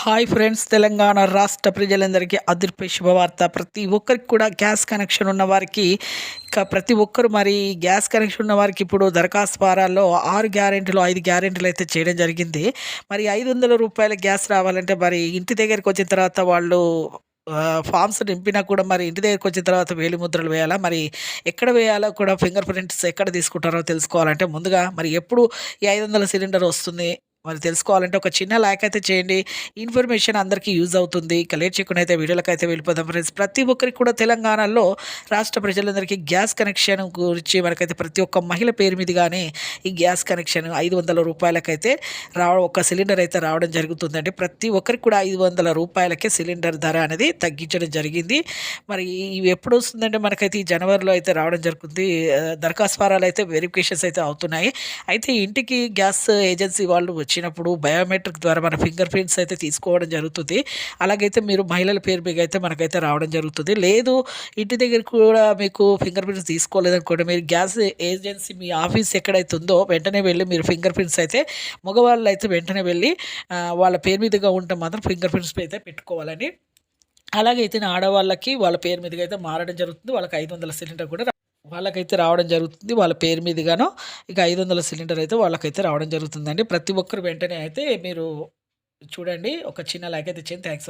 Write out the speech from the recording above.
Hi friends, Telangana రాష్ట్ర ప్రజలందరికీ అదిరిపోయే శుభవార్త. ప్రతి ఒక్కరికి కూడా గ్యాస్ కనెక్షన్ ఉన్న వారికి ప్రతి ఒక్కరు మరి గ్యాస్ కనెక్షన్ ఉన్న వారికి ఇప్పుడు దరఖాస్తు ఫారాల్లో 6 గ్యారెంటీలు 5 గ్యారెంటీలు అయితే చేయడం జరిగింది. మరి రూ. 500 గ్యాస్ రావాలంటే మరి ఇంటి దగ్గరికి వచ్చిన తర్వాత వాళ్ళు ఫామ్స్ నింపినా కూడా మరి ఇంటి దగ్గరికి వచ్చిన తర్వాత వేలి ముద్రలు వేయాలా, మరి ఎక్కడ వేయాలో కూడా ఫింగర్ ప్రింట్స్ ఎక్కడ తీసుకుంటారో తెలుసుకోవాలంటే ముందుగా మరి ఎప్పుడు ఈ 500 సిలిండర్ వస్తుంది మరి తెలుసుకోవాలంటే ఒక చిన్న లైక్ అయితే చేయండి. ఇన్ఫర్మేషన్ అందరికీ యూజ్ అవుతుంది. ఇక లేట్ చేయకుండా అయితే వీడియోలకైతే వెళ్ళిపోదాం ఫ్రెండ్స్. ప్రతి ఒక్కరికి కూడా తెలంగాణలో రాష్ట్ర ప్రజలందరికీ గ్యాస్ కనెక్షన్ గురించి మనకైతే ప్రతి ఒక్క మహిళ పేరు మీదుగానే ఈ గ్యాస్ కనెక్షన్ రూ. 500 ఒక సిలిండర్ అయితే రావడం జరుగుతుందండి. ప్రతి ఒక్కరికి కూడా రూ. 500 సిలిండర్ ధర అనేది తగ్గించడం జరిగింది. మరి ఇవి ఎప్పుడు వస్తుందంటే మనకైతే ఈ జనవరిలో అయితే రావడం జరుగుతుంది. దరఖాస్తు ఫారాలు అయితే వెరిఫికేషన్స్ అయితే అవుతున్నాయి. అయితే ఇంటికి గ్యాస్ ఏజెన్సీ వాళ్ళు వచ్చినప్పుడు బయోమెట్రిక్ ద్వారా మన ఫింగర్ ప్రింట్స్ అయితే తీసుకోవడం జరుగుతుంది. అలాగైతే మీరు మహిళల పేరు మీద అయితే మనకైతే రావడం జరుగుతుంది. లేదు ఇంటి దగ్గర కూడా మీకు ఫింగర్ ప్రింట్స్ తీసుకోలేదనుకోండి, మీరు గ్యాస్ ఏజెన్సీ మీ ఆఫీస్ ఎక్కడైతే ఉందో వెంటనే వెళ్ళి మీరు ఫింగర్ ప్రింట్స్ అయితే మగవాళ్ళు అయితే వెంటనే వెళ్ళి వాళ్ళ పేరు మీదుగా ఉంటే మాత్రం ఫింగర్ ప్రింట్స్ అయితే పెట్టుకోవాలని. అలాగైతే ఆడవాళ్ళకి వాళ్ళ పేరు మీదుగా అయితే మారడం జరుగుతుంది. వాళ్ళకి 500 సిలిండర్ కూడా వాళ్ళకైతే రావడం జరుగుతుంది. వాళ్ళ పేరు మీదుగాను ఇక 500 సిలిండర్ అయితే వాళ్ళకైతే రావడం జరుగుతుందండి. ప్రతి ఒక్కరు వెంటనే అయితే మీరు చూడండి. ఒక చిన్న లైక్ అయితే చేయండి. థ్యాంక్స్.